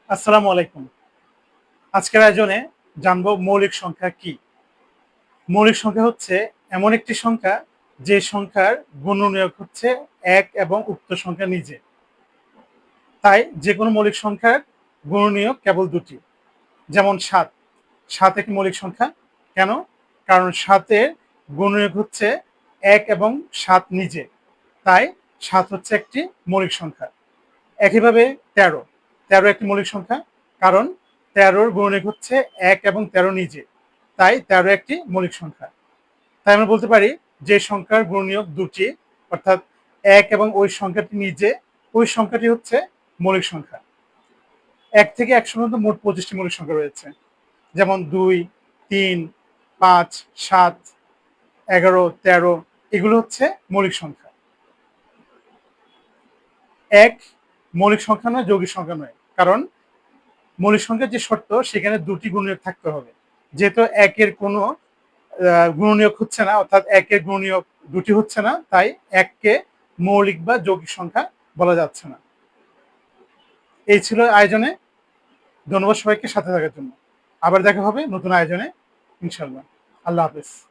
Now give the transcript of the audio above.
আসসালামু আলাইকুম। আজকের আয়োজনে জানবো মৌলিক সংখ্যা কি। মৌলিক সংখ্যা হচ্ছে এমন একটি সংখ্যা যে সংখ্যার গুণনীয়ক হচ্ছে এক এবং উক্ত সংখ্যা নিজে। তাই যে কোনো মৌলিক সংখ্যার গুণনীয়ক কেবল দুটি। যেমন ৭। ৭ একটি মৌলিক সংখ্যা। কেন? কারণ ৭ এর গুণনীয়ক হচ্ছে ১ এবং ৭ নিজে। তাই ৭ হচ্ছে একটি মৌলিক সংখ্যা। একইভাবে ১৩। ১৩ একটি মৌলিক সংখ্যা। কারণ ১৩ র গুণনীয়ক হচ্ছে ১ এবং ১৩ নিজে। তাই ১৩ একটি মৌলিক সংখ্যা। তাই আমরা বলতে পারি যে সংখ্যার গুণনীয়ক দুটি, অর্থাৎ ১ এবং ওই সংখ্যাটি নিজে, ওই সংখ্যাটি হচ্ছে মৌলিক সংখ্যা। ১ থেকে ১০০ পর্যন্ত মোট ২৫ টি মৌলিক সংখ্যা রয়েছে। যেমন ২, ৩, ৫, ৭, ১১, ১৩ এগুলো হচ্ছে মৌলিক সংখ্যা। ১ মৌলিক সংখ্যা নয়, যৌগিক সংখ্যা নয়। কারণ মৌলিক সংখ্যার যে শর্ত সেখানে দুটি গুণনীয়ক থাকতে হবে। যেহেতু ১ এর কোনো গুণনীয়ক হচ্ছে না, অর্থাৎ ১ এর গুণনীয়ক দুটি হচ্ছে না, তাই ১ কে মৌলিক বা যৌগিক সংখ্যা বলা যাচ্ছে না। এই ছিল আয়োজনে। ধন্যবাদ সবাইকে সাথে থাকার জন্য। আবার দেখা হবে নতুন আয়োজনে ইনশাআল্লাহ। আল্লাহ হাফেজ।